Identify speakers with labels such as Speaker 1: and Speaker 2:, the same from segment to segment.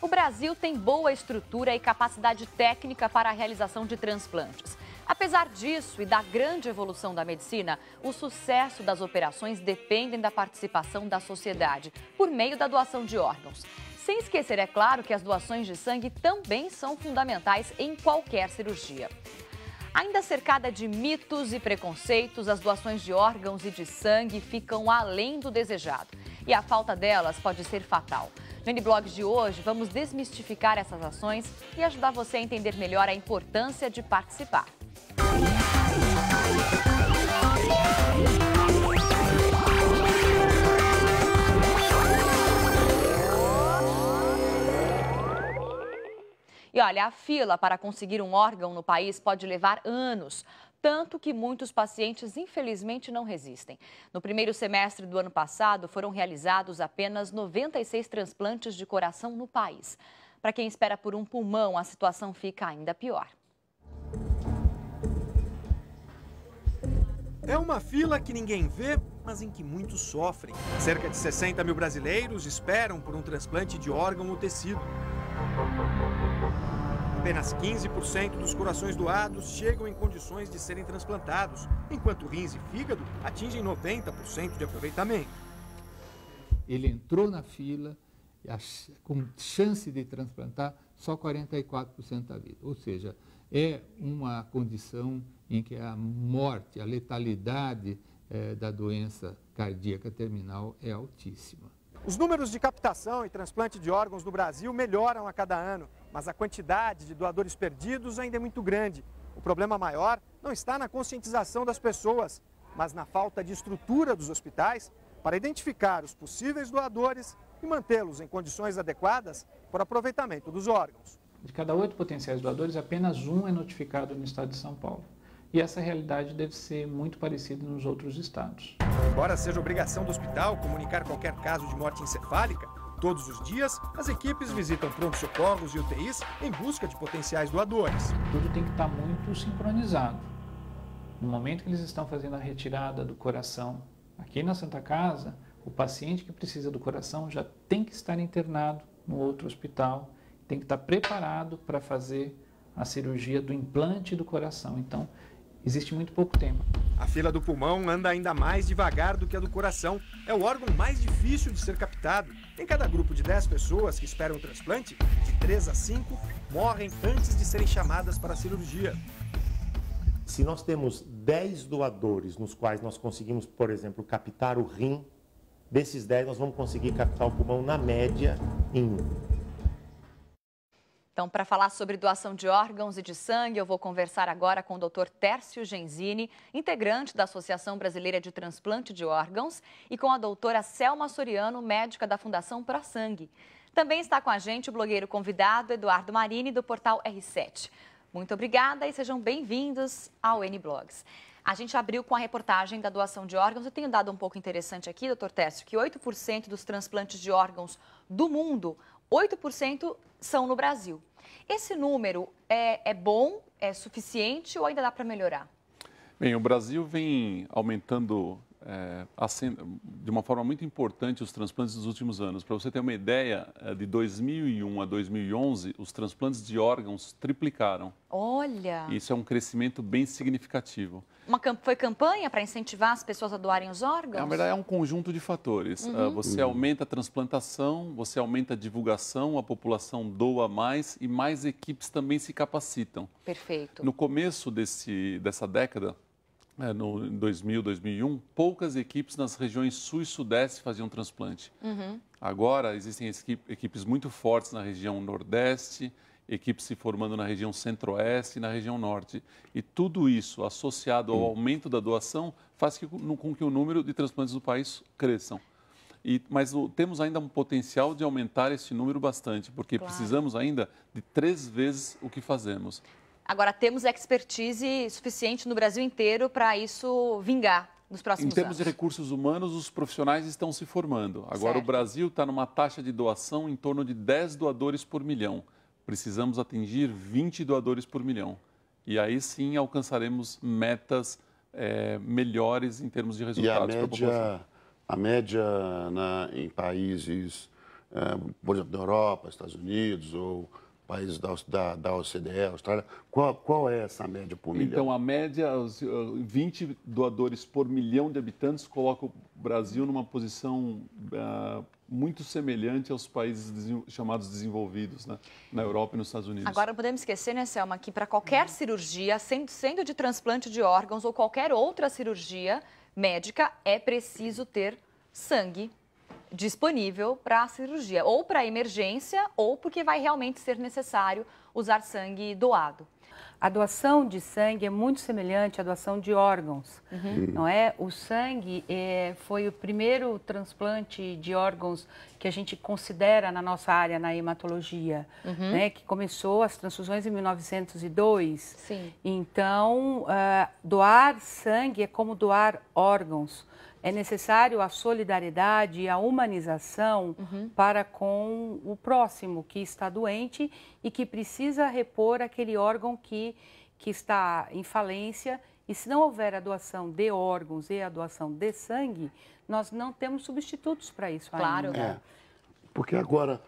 Speaker 1: O Brasil tem boa estrutura e capacidade técnica para a realização de transplantes. Apesar disso e da grande evolução da medicina, o sucesso das operações dependem da participação da sociedade, por meio da doação de órgãos. Sem esquecer, é claro, que as doações de sangue também são fundamentais em qualquer cirurgia. Ainda cercada de mitos e preconceitos, as doações de órgãos e de sangue ficam além do desejado. E a falta delas pode ser fatal. No N-Blogs de hoje, vamos desmistificar essas ações e ajudar você a entender melhor a importância de participar. E olha, a fila para conseguir um órgão no país pode levar anos, tanto que muitos pacientes, infelizmente, não resistem. No primeiro semestre do ano passado, foram realizados apenas 96 transplantes de coração no país. Para quem espera por um pulmão, a situação fica ainda pior.
Speaker 2: É uma fila que ninguém vê, mas em que muitos sofrem. Cerca de 60 mil brasileiros esperam por um transplante de órgão ou tecido. Apenas 15% dos corações doados chegam em condições de serem transplantados, enquanto rins e fígado atingem 90% de aproveitamento.
Speaker 3: Ele entrou na fila com chance de transplantar só 44% da vida. Ou seja, é uma condição em que a morte, a letalidade da doença cardíaca terminal é altíssima.
Speaker 2: Os números de captação e transplante de órgãos no Brasil melhoram a cada ano, mas a quantidade de doadores perdidos ainda é muito grande. O problema maior não está na conscientização das pessoas, mas na falta de estrutura dos hospitais para identificar os possíveis doadores e mantê-los em condições adequadas para o aproveitamento dos órgãos.
Speaker 4: De cada 8 potenciais doadores, apenas um é notificado no estado de São Paulo. E essa realidade deve ser muito parecida nos outros estados.
Speaker 2: Embora seja obrigação do hospital comunicar qualquer caso de morte encefálica, todos os dias as equipes visitam pronto-socorros e UTIs em busca de potenciais doadores.
Speaker 4: Tudo tem que estar muito sincronizado. No momento que eles estão fazendo a retirada do coração, aqui na Santa Casa, o paciente que precisa do coração já tem que estar internado no outro hospital, tem que estar preparado para fazer a cirurgia do implante do coração. Então, existe muito pouco tempo.
Speaker 2: A fila do pulmão anda ainda mais devagar do que a do coração. É o órgão mais difícil de ser captado. Em cada grupo de 10 pessoas que esperam o transplante, de 3 a 5 morrem antes de serem chamadas para a cirurgia.
Speaker 5: Se nós temos 10 doadores nos quais nós conseguimos, por exemplo, captar o rim, desses 10 nós vamos conseguir captar o pulmão na média em 1.
Speaker 1: Então, para falar sobre doação de órgãos e de sangue, eu vou conversar agora com o Dr. Tércio Genzini, integrante da Associação Brasileira de Transplante de Órgãos, e com a doutora Selma Soriano, médica da Fundação ProSangue. Também está com a gente o blogueiro convidado Eduardo Marini, do portal R7. Muito obrigada e sejam bem-vindos ao N-Blogs. A gente abriu com a reportagem da doação de órgãos. Eu tenho dado um pouco interessante aqui, doutor Tércio, que 8% dos transplantes de órgãos do mundo, 8% são no Brasil. Esse número é bom, é suficiente ou ainda dá para melhorar?
Speaker 6: Bem, o Brasil vem aumentando de uma forma muito importante os transplantes nos últimos anos. Para você ter uma ideia, de 2001 a 2011, os transplantes de órgãos triplicaram.
Speaker 1: Olha!
Speaker 6: Isso é um crescimento bem significativo.
Speaker 1: Foi campanha para incentivar as pessoas a doarem os órgãos?
Speaker 6: Na verdade, é um conjunto de fatores. Você aumenta a transplantação, você aumenta a divulgação, a população doa mais e mais equipes também se capacitam.
Speaker 1: Perfeito.
Speaker 6: No começo dessa década, no 2000, 2001, poucas equipes nas regiões sul e sudeste faziam transplante. Agora, existem equipes muito fortes na região nordeste, equipes se formando na região centro-oeste e na região norte. E tudo isso, associado ao aumento da doação, faz com que o número de transplantes do país cresçam. Mas temos ainda um potencial de aumentar esse número bastante, porque precisamos ainda de 3 vezes o que fazemos.
Speaker 1: Agora, temos expertise suficiente no Brasil inteiro para isso vingar nos próximos anos.
Speaker 6: Em termos de recursos humanos, os profissionais estão se formando. Agora, o Brasil está numa taxa de doação em torno de 10 doadores por milhão. Precisamos atingir 20 doadores por milhão. E aí sim alcançaremos metas melhores em termos de resultados para a população.
Speaker 7: A média em países por exemplo, da Europa, Estados Unidos ou países da OCDE, Austrália? Qual é essa média por milhão?
Speaker 6: Então, a média, 20 doadores por milhão de habitantes coloca o Brasil numa posição muito semelhante aos países chamados desenvolvidos, né? Na Europa e nos Estados Unidos.
Speaker 1: Agora, não podemos esquecer, né, Selma, que para qualquer cirurgia, sendo de transplante de órgãos ou qualquer outra cirurgia médica, é preciso ter sangue disponível para a cirurgia, ou para emergência, ou porque vai realmente ser necessário usar sangue doado.
Speaker 8: A doação de sangue é muito semelhante à doação de órgãos, não é? O sangue foi o primeiro transplante de órgãos que a gente considera na nossa área, na hematologia, né? Que começou as transfusões em 1902.
Speaker 1: Sim.
Speaker 8: Então, doar sangue é como doar órgãos. É necessário a solidariedade e a humanização para com o próximo que está doente e que precisa repor aquele órgão que está em falência. E se não houver a doação de órgãos e a doação de sangue, nós não temos substitutos para isso
Speaker 1: Claro.
Speaker 8: ainda.
Speaker 7: Porque agora,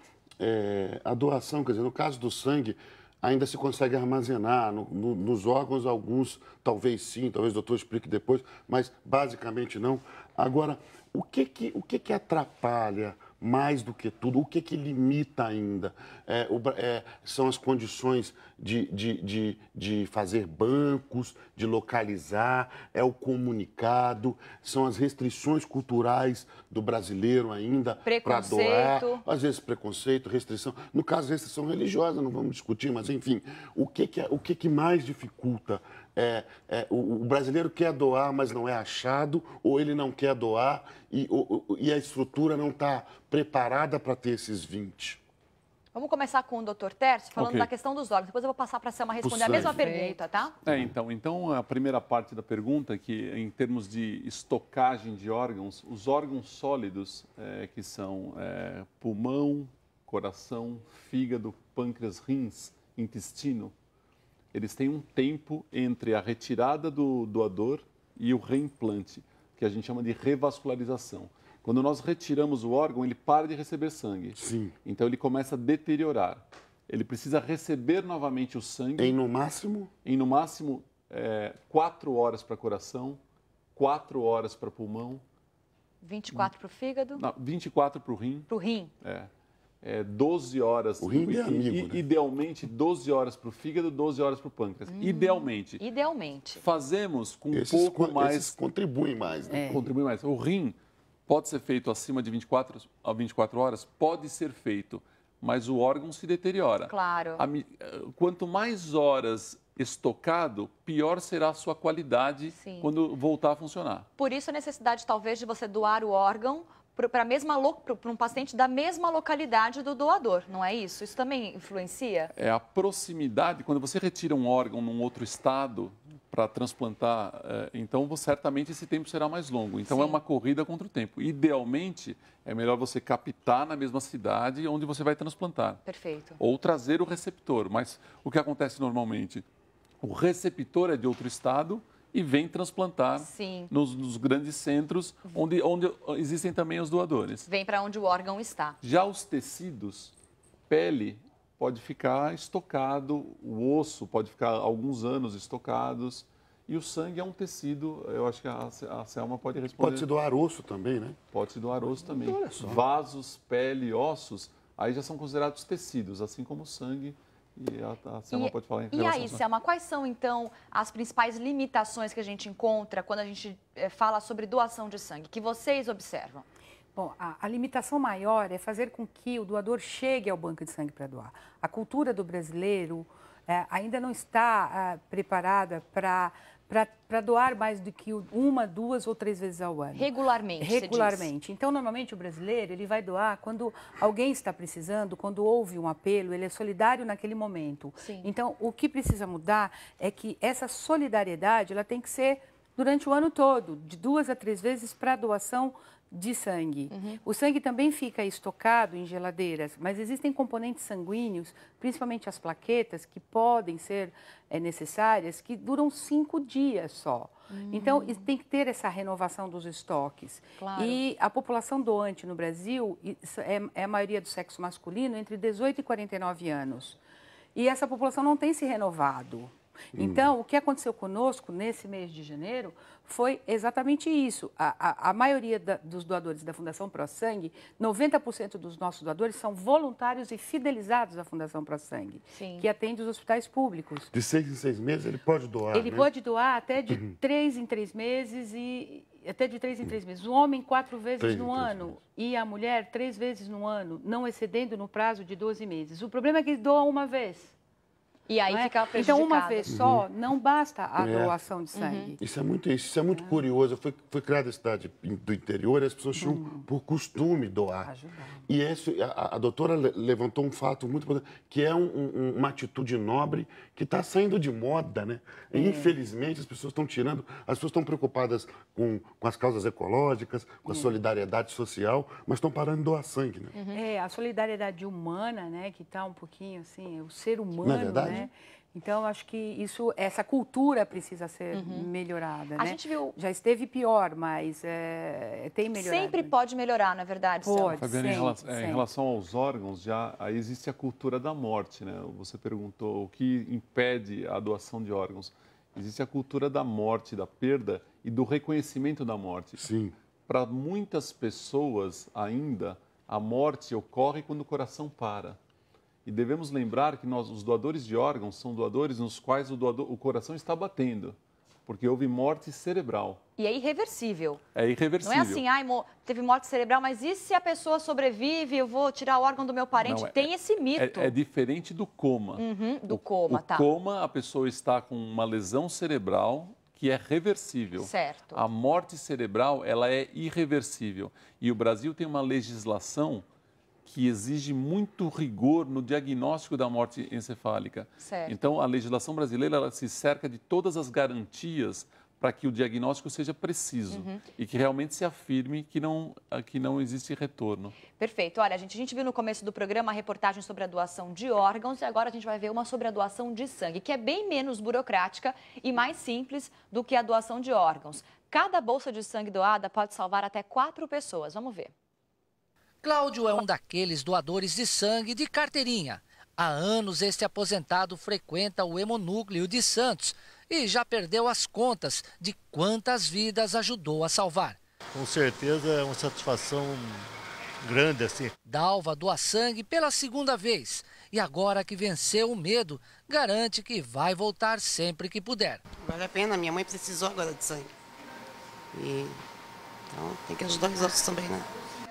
Speaker 7: a doação, quer dizer, no caso do sangue, ainda se consegue armazenar. Nos órgãos, alguns talvez sim, talvez o doutor explique depois, mas basicamente não. Agora, o que atrapalha mais do que tudo? O que limita ainda? São as condições de fazer bancos, de localizar, é o comunicado, são as restrições culturais do brasileiro ainda para doar. Às vezes preconceito, restrição. No caso, restrição religiosa, não vamos discutir, mas enfim, o que mais dificulta? O brasileiro quer doar, mas não é achado, ou ele não quer doar e a estrutura não está preparada para ter esses 20.
Speaker 1: Vamos começar com o Dr. Tércio, falando da questão dos órgãos. Depois eu vou passar para a Selma responder a mesma pergunta, tá?
Speaker 6: Então, a primeira parte da pergunta, que em termos de estocagem de órgãos, os órgãos sólidos, que são pulmão, coração, fígado, pâncreas, rins, intestino, eles têm um tempo entre a retirada do doador e o reimplante, que a gente chama de revascularização. Quando nós retiramos o órgão, ele para de receber sangue.
Speaker 7: Sim.
Speaker 6: Então, ele começa a deteriorar. Ele precisa receber novamente o sangue.
Speaker 7: Em no máximo?
Speaker 6: 4 horas para coração, 4 horas para pulmão.
Speaker 1: 24 para o fígado?
Speaker 6: Não, 24 para o rim.
Speaker 1: Para o rim?
Speaker 6: 12 horas.
Speaker 7: O rim é amigo, né?
Speaker 6: Idealmente, 12 horas para o fígado, 12 horas para o pâncreas. Idealmente. Fazemos com um pouco mais...
Speaker 7: Esses contribuem mais, né?
Speaker 6: Contribuem mais. O rim pode ser feito acima de 24 horas? Pode ser feito, mas o órgão se deteriora.
Speaker 1: Claro.
Speaker 6: Quanto mais horas estocado, pior será a sua qualidade quando voltar a funcionar.
Speaker 1: Por isso a necessidade, talvez, de você doar o órgão para um paciente da mesma localidade do doador, não é isso? Isso também influencia?
Speaker 6: A proximidade, quando você retira um órgão num outro estado para transplantar, então certamente esse tempo será mais longo. Então é uma corrida contra o tempo. Idealmente, é melhor você captar na mesma cidade onde você vai transplantar.
Speaker 1: Perfeito.
Speaker 6: Ou trazer o receptor. Mas o que acontece normalmente? O receptor é de outro estado e vem transplantar nos grandes centros, onde existem também os doadores.
Speaker 1: Vem para onde o órgão está.
Speaker 6: Já os tecidos, pele pode ficar estocado, o osso pode ficar alguns anos estocados, e o sangue é um tecido, eu acho que a Selma pode responder.
Speaker 7: Pode se doar osso também, né?
Speaker 6: Pode se doar osso também. Vasos, pele, ossos, aí já são considerados tecidos, assim como o sangue. E a Selma pode falar em relação
Speaker 1: a isso. E aí, Selma, quais são, então, as principais limitações que a gente encontra quando a gente fala sobre doação de sangue, que vocês observam?
Speaker 8: Bom, a limitação maior é fazer com que o doador chegue ao banco de sangue para doar. A cultura do brasileiro ainda não está preparada para doar mais do que 1, 2 ou 3 vezes ao ano.
Speaker 1: Regularmente.
Speaker 8: Então, normalmente, o brasileiro ele vai doar quando alguém está precisando, quando houve um apelo, ele é solidário naquele momento. Então, o que precisa mudar é que essa solidariedade ela tem que ser durante o ano todo, de 2 a 3 vezes para a doação de sangue. O sangue também fica estocado em geladeiras, mas existem componentes sanguíneos, principalmente as plaquetas, que podem ser necessárias, que duram 5 dias só. Então, tem que ter essa renovação dos estoques.
Speaker 1: Claro.
Speaker 8: E a população doante no Brasil é a maioria do sexo masculino, entre 18 e 49 anos. E essa população não tem se renovado. Então, o que aconteceu conosco nesse mês de janeiro foi exatamente isso. A maioria dos doadores da Fundação ProSangue, 90% dos nossos doadores são voluntários e fidelizados à Fundação ProSangue, que atende os hospitais públicos.
Speaker 7: De 6 em 6 meses ele pode doar,
Speaker 8: Ele pode doar até de 3 em 3 meses e... Até de 3 em 3 meses. O homem 4 vezes no ano e a mulher 3 vezes no ano, não excedendo no prazo de 12 meses. O problema é que ele doa uma vez.
Speaker 1: E aí fica prejudicado.
Speaker 8: Então, uma vez só, não basta a doação de sangue.
Speaker 7: Isso é muito curioso. Foi criada a cidade do interior e as pessoas tinham por costume doar. E a doutora levantou um fato muito importante, que é uma atitude nobre que está saindo de moda, né? Infelizmente, as pessoas estão tirando, as pessoas estão preocupadas com as causas ecológicas, com a solidariedade social, mas estão parando de doar sangue, né?
Speaker 8: A solidariedade humana, né, que está um pouquinho assim, o ser humano,
Speaker 7: não é verdade?
Speaker 8: Né? Então, acho que essa cultura precisa ser melhorada, né?
Speaker 1: A gente viu...
Speaker 8: Já esteve pior, mas tem melhorado.
Speaker 1: Sempre pode melhorar, não é verdade,
Speaker 8: Pode,
Speaker 6: Fabiana, em relação aos órgãos, aí existe a cultura da morte, né? Você perguntou o que impede a doação de órgãos. Existe a cultura da morte, da perda e do reconhecimento da morte.
Speaker 7: Sim.
Speaker 6: Para muitas pessoas ainda, a morte ocorre quando o coração para. E devemos lembrar que os doadores de órgãos são doadores nos quais o coração está batendo, porque houve morte cerebral.
Speaker 1: E é irreversível.
Speaker 6: É irreversível.
Speaker 1: Não é assim, teve morte cerebral, mas e se a pessoa sobrevive, eu vou tirar o órgão do meu parente?
Speaker 6: Não,
Speaker 1: tem esse mito.
Speaker 6: É diferente do coma.
Speaker 1: Do coma, tá.
Speaker 6: O coma, a pessoa está com uma lesão cerebral que é reversível.
Speaker 1: Certo.
Speaker 6: A morte cerebral, ela é irreversível. E o Brasil tem uma legislação que exige muito rigor no diagnóstico da morte encefálica.
Speaker 1: Certo.
Speaker 6: Então, a legislação brasileira ela se cerca de todas as garantias para que o diagnóstico seja preciso e que realmente se afirme que não existe retorno.
Speaker 1: Perfeito. Olha, a gente viu no começo do programa a reportagem sobre a doação de órgãos e agora a gente vai ver uma sobre a doação de sangue, que é bem menos burocrática e mais simples do que a doação de órgãos. Cada bolsa de sangue doada pode salvar até 4 pessoas. Vamos ver.
Speaker 9: Cláudio é um daqueles doadores de sangue de carteirinha. Há anos este aposentado frequenta o Hemonúcleo de Santos e já perdeu as contas de quantas vidas ajudou a salvar.
Speaker 10: Com certeza é uma satisfação grande assim.
Speaker 9: Dalva doa sangue pela 2ª vez e agora que venceu o medo, garante que vai voltar sempre que puder.
Speaker 11: Vale a pena, minha mãe precisou agora de sangue. Então tem que ajudar os outros também, né?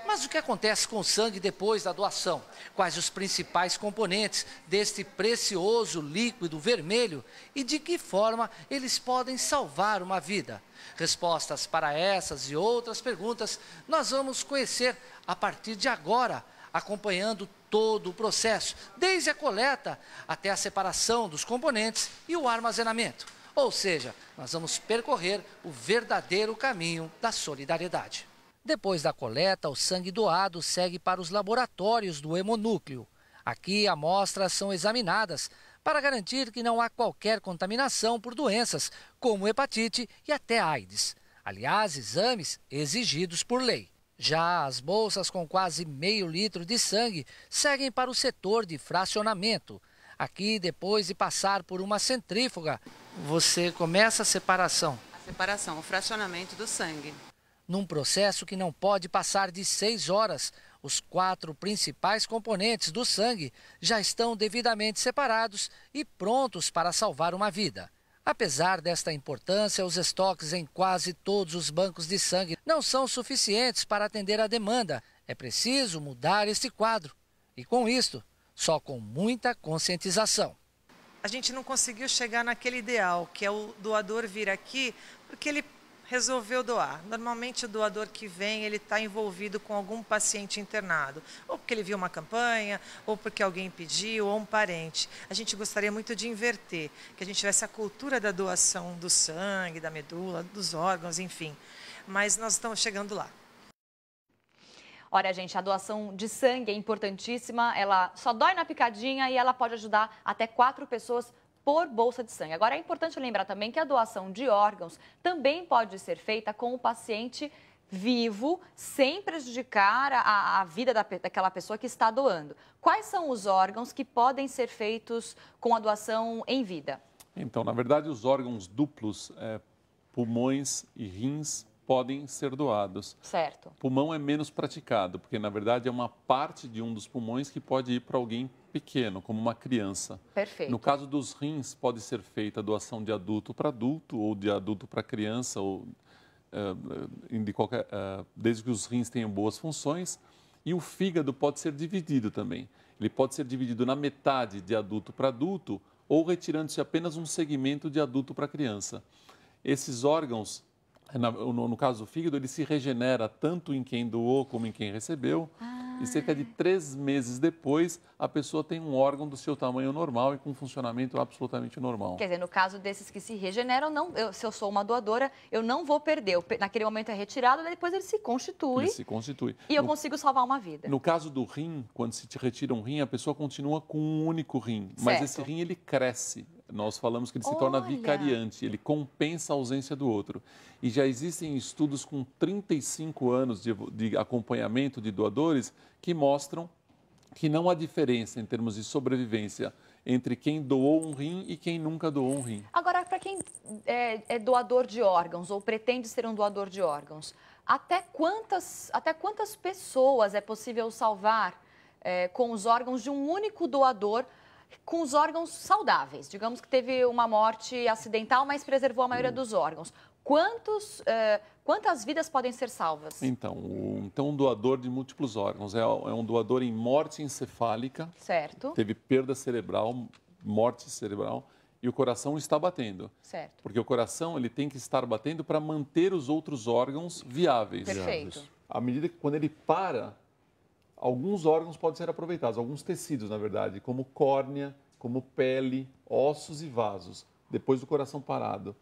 Speaker 9: Mas o que acontece com o sangue depois da doação? Quais os principais componentes deste precioso líquido vermelho e de que forma eles podem salvar uma vida? Respostas para essas e outras perguntas nós vamos conhecer a partir de agora, acompanhando todo o processo, desde a coleta até a separação dos componentes e o armazenamento. Ou seja, nós vamos percorrer o verdadeiro caminho da solidariedade. Depois da coleta, o sangue doado segue para os laboratórios do Hemonúcleo. Aqui, amostras são examinadas para garantir que não há qualquer contaminação por doenças, como hepatite e até AIDS. Aliás, exames exigidos por lei. Já as bolsas com quase meio litro de sangue seguem para o setor de fracionamento. Aqui, depois de passar por uma centrífuga, você começa a separação.
Speaker 11: A separação, o fracionamento do sangue.
Speaker 9: Num processo que não pode passar de 6 horas, os 4 principais componentes do sangue já estão devidamente separados e prontos para salvar uma vida. Apesar desta importância, os estoques em quase todos os bancos de sangue não são suficientes para atender a demanda. É preciso mudar este quadro. E com isto, só com muita conscientização.
Speaker 12: A gente não conseguiu chegar naquele ideal, que é o doador vir aqui, porque ele resolveu doar. Normalmente o doador que vem, ele está envolvido com algum paciente internado, ou porque ele viu uma campanha, ou porque alguém pediu, ou um parente. A gente gostaria muito de inverter, que a gente tivesse a cultura da doação do sangue, da medula, dos órgãos, enfim. Mas nós estamos chegando lá.
Speaker 1: Olha, gente, a doação de sangue é importantíssima, ela só dói na picadinha e ela pode ajudar até 4 pessoas por bolsa de sangue. Agora, é importante lembrar também que a doação de órgãos também pode ser feita com o paciente vivo, sem prejudicar a vida daquela pessoa que está doando. Quais são os órgãos que podem ser feitos com a doação em vida?
Speaker 6: Então, na verdade, os órgãos duplos, pulmões e rins, podem ser doados.
Speaker 1: Certo.
Speaker 6: Pulmão é menos praticado, porque, na verdade, é uma parte de um dos pulmões que pode ir para alguém pequeno, como uma criança.
Speaker 1: Perfeito.
Speaker 6: No caso dos rins, pode ser feita a doação de adulto para adulto ou de adulto para criança, ou, desde que os rins tenham boas funções. E o fígado pode ser dividido também. Ele pode ser dividido na metade de adulto para adulto ou retirando-se apenas um segmento de adulto para criança. Esses órgãos, no caso do fígado, ele se regenera tanto em quem doou como em quem recebeu. E cerca de 3 meses depois, a pessoa tem um órgão do seu tamanho normal e com funcionamento absolutamente normal.
Speaker 1: Quer dizer, no caso desses que se regeneram, se eu sou uma doadora, eu não vou perder. Naquele momento é retirado, depois ele se constitui.
Speaker 6: Ele se constitui.
Speaker 1: E eu consigo salvar uma vida.
Speaker 6: No caso do rim, quando se te retira um rim, a pessoa continua com um único rim. Mas esse rim, ele cresce. Nós falamos que ele se torna vicariante, ele compensa a ausência do outro. E já existem estudos com 35 anos de acompanhamento de doadores que mostram que não há diferença em termos de sobrevivência entre quem doou um rim e quem nunca doou um rim.
Speaker 1: Agora, para quem é doador de órgãos ou pretende ser um doador de órgãos, até quantas pessoas é possível salvar com os órgãos de um único doador, com os órgãos saudáveis? Digamos que teve uma morte acidental, mas preservou a maioria dos órgãos. Quantas vidas podem ser salvas?
Speaker 6: Então, um doador de múltiplos órgãos é um doador em morte encefálica.
Speaker 1: Certo.
Speaker 6: Teve perda cerebral, morte cerebral, e o coração está batendo.
Speaker 1: Certo.
Speaker 6: Porque o coração ele tem que estar batendo para manter os outros órgãos viáveis.
Speaker 1: Perfeito.
Speaker 6: À medida que quando ele para, alguns órgãos podem ser aproveitados, alguns tecidos, na verdade, como córnea, como pele, ossos e vasos, depois do coração parado.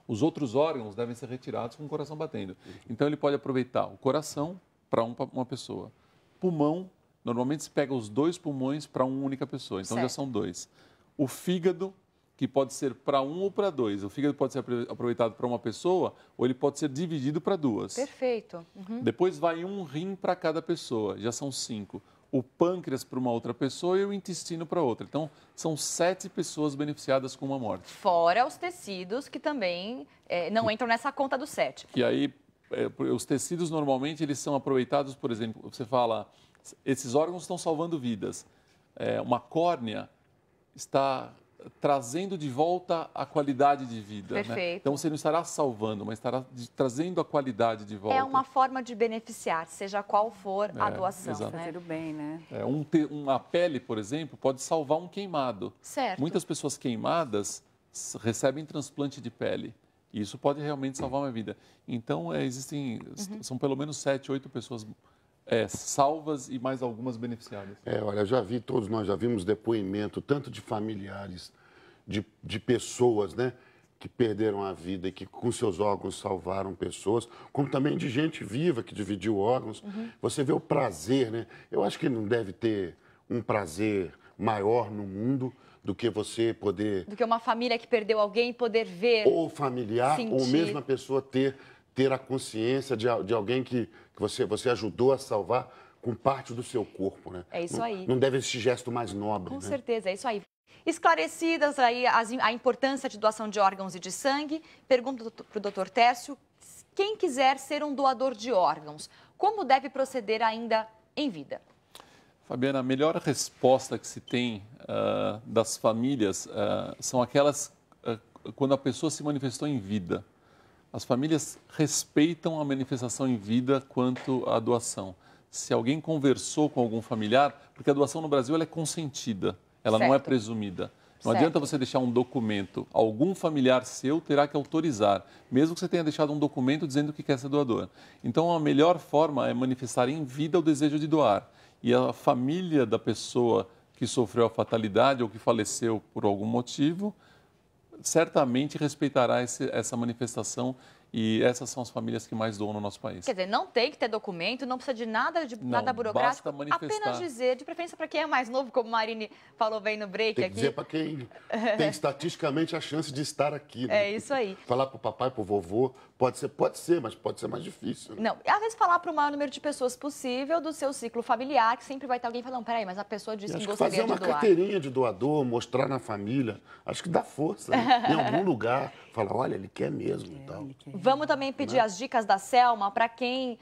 Speaker 6: Os outros órgãos devem ser retirados com o coração batendo. Então, ele pode aproveitar o coração para uma pessoa. Pulmão, normalmente se pega os 2 pulmões para uma única pessoa, então já são 2. O fígado, que pode ser para 1 ou para 2. O fígado pode ser aproveitado para uma pessoa ou ele pode ser dividido para 2.
Speaker 1: Perfeito.
Speaker 6: Depois vai um rim para cada pessoa, já são 5. O pâncreas para uma outra pessoa e o intestino para outra. Então, são 7 pessoas beneficiadas com uma morte.
Speaker 1: Fora os tecidos que também não entram nessa conta do 7.
Speaker 6: E aí, os tecidos normalmente eles são aproveitados, por exemplo, você fala, esses órgãos estão salvando vidas. Uma córnea está trazendo de volta a qualidade de vida.
Speaker 1: Perfeito.
Speaker 6: Né? Então, você não estará salvando, mas estará trazendo a qualidade de volta.
Speaker 1: É uma forma de beneficiar, seja qual for a doação.
Speaker 6: Exato.
Speaker 8: Fazer o bem, né?
Speaker 6: Uma pele, por exemplo, pode salvar um queimado.
Speaker 1: Certo.
Speaker 6: Muitas pessoas queimadas recebem transplante de pele. E isso pode realmente salvar uma vida. Então, são pelo menos 7, 8 pessoas salvas e mais algumas beneficiadas.
Speaker 7: Olha, todos nós já vimos depoimento, tanto de familiares, de pessoas, né, que perderam a vida e que com seus órgãos salvaram pessoas, como também de gente viva que dividiu órgãos. Você vê o prazer, né? Eu acho que não deve ter um prazer maior no mundo do que você poder...
Speaker 1: Do que uma família que perdeu alguém poder ver,
Speaker 7: ou familiar,
Speaker 1: sentir.
Speaker 7: ou mesmo a pessoa ter a consciência de alguém que você ajudou a salvar com parte do seu corpo, né?
Speaker 1: É isso aí.
Speaker 7: Não deve esse gesto mais nobre,
Speaker 1: Com
Speaker 7: né?
Speaker 1: certeza, é isso aí. Esclarecidas aí a importância de doação de órgãos e de sangue, pergunto para o Dr. Tércio, quem quiser ser um doador de órgãos, como deve proceder ainda em vida?
Speaker 6: Fabiana, a melhor resposta que se tem das famílias são aquelas quando a pessoa se manifestou em vida. As famílias respeitam a manifestação em vida quanto à doação. Se alguém conversou com algum familiar, porque a doação no Brasil ela é consentida, ela não é presumida. Não adianta você deixar um documento, algum familiar seu terá que autorizar, mesmo que você tenha deixado um documento dizendo que quer ser doador. Então, a melhor forma é manifestar em vida o desejo de doar. E a família da pessoa que sofreu a fatalidade ou que faleceu por algum motivo, certamente respeitará essa manifestação E essas são as famílias que mais doam no nosso país.
Speaker 1: Quer dizer, não tem que ter documento, não precisa de nada, nada burocrático,
Speaker 6: basta manifestar.
Speaker 1: apenas dizer, de preferência para quem é mais novo, como a Marine falou bem no break
Speaker 7: tem que
Speaker 1: aqui.
Speaker 7: dizer para quem tem estatisticamente a chance de estar aqui. Né?
Speaker 1: É isso aí.
Speaker 7: Falar para o papai, para o vovô, pode ser, mas pode ser mais difícil. Né?
Speaker 1: Não, às vezes falar para o maior número de pessoas possível do seu ciclo familiar, que sempre vai ter alguém falando, peraí, mas a pessoa disse que gostaria de doar.
Speaker 7: Fazer uma carteirinha de doador, mostrar na família, acho que dá força. Né? Em algum lugar, falar, olha, ele quer mesmo e tal.
Speaker 1: Vamos também pedir as dicas da Selma para quem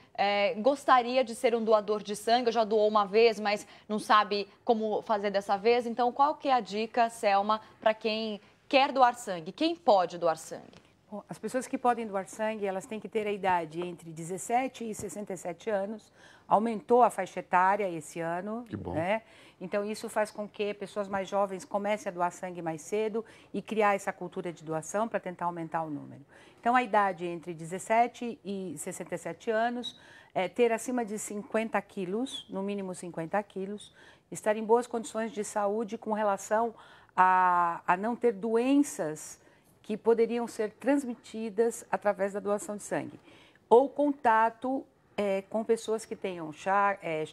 Speaker 1: gostaria de ser um doador de sangue, ou já doou uma vez, mas não sabe como fazer dessa vez. Então, qual que é a dica, Selma, para quem quer doar sangue? Quem pode doar sangue?
Speaker 8: Bom, as pessoas que podem doar sangue, elas têm que ter a idade entre 17 e 67 anos. Aumentou a faixa etária esse ano.
Speaker 7: Que bom.
Speaker 8: Né? Então, isso faz com que pessoas mais jovens comecem a doar sangue mais cedo e criar essa cultura de doação para tentar aumentar o número. Então, a idade entre 17 e 67 anos, ter acima de 50 quilos, no mínimo 50 quilos, estar em boas condições de saúde com relação a não ter doenças que poderiam ser transmitidas através da doação de sangue. Ou contato com pessoas que tenham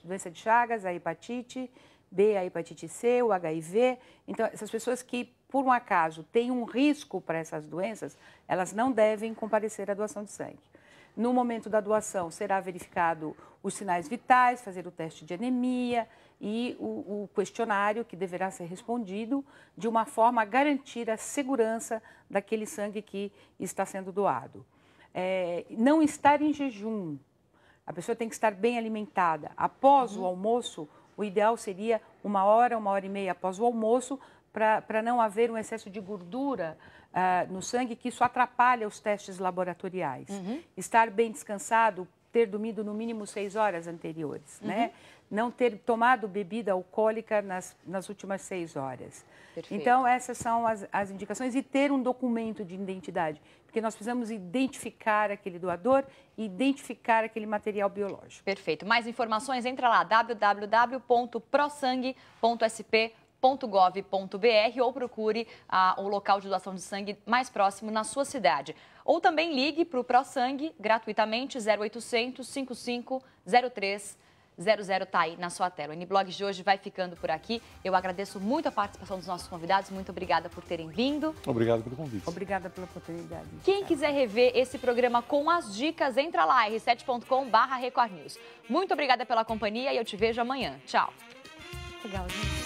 Speaker 8: doença de Chagas, a hepatite B, a hepatite C, o HIV. Então, essas pessoas que, por um acaso, têm um risco para essas doenças, elas não devem comparecer à doação de sangue. No momento da doação, será verificado os sinais vitais, fazer o teste de anemia e o questionário que deverá ser respondido de uma forma a garantir a segurança daquele sangue que está sendo doado. Não estar em jejum. A pessoa tem que estar bem alimentada. Após o almoço, o ideal seria 1h e meia após o almoço, para não haver um excesso de gordura no sangue, que isso atrapalha os testes laboratoriais. Estar bem descansado, ter dormido no mínimo 6 horas anteriores, né? Não ter tomado bebida alcoólica nas últimas 6 horas.
Speaker 1: Perfeito.
Speaker 8: Então, essas são as indicações. E ter um documento de identidade, porque nós precisamos identificar aquele doador e identificar aquele material biológico.
Speaker 1: Perfeito. Mais informações, entra lá, www.prosangue.sp.gov.br ou procure o local de doação de sangue mais próximo na sua cidade. Ou também ligue para o ProSangue gratuitamente, 0800 55 03 00, está aí na sua tela. O N-Blog de hoje vai ficando por aqui. Eu agradeço muito a participação dos nossos convidados. Muito obrigada por terem vindo.
Speaker 6: Obrigado pelo convite.
Speaker 8: Obrigada pela oportunidade.
Speaker 1: Quem quiser rever esse programa com as dicas, entra lá, r7.com/Record News. Muito obrigada pela companhia e eu te vejo amanhã. Tchau.
Speaker 8: Legal, gente.